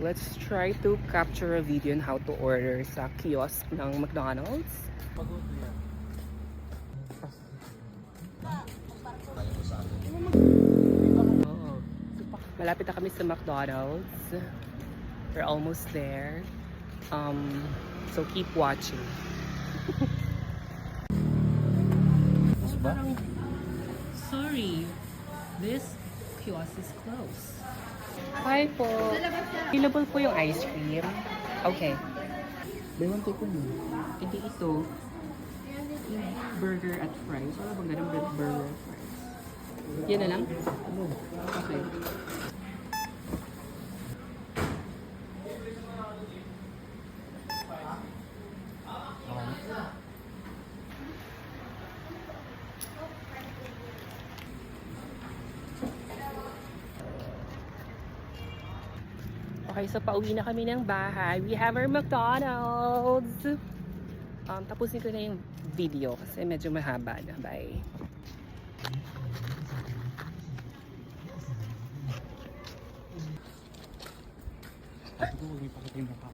Let's try to capture a video on how to order sa kiosk ng McDonald's. Oh, malapit na kami sa McDonald's. We're almost there. So keep watching. Sorry, this kiosk is closed. Hi po. Available po yung ice cream. Okay. Buy one take one. Hindi ito. Yung burger at fries. Wala bang ganun burger at fries? Yan na lang? Okay. Okay, so pauwi na kami ng bahay. We have our McDonald's. Tapusin ko na yung video kasi medyo mahaba na. Bye.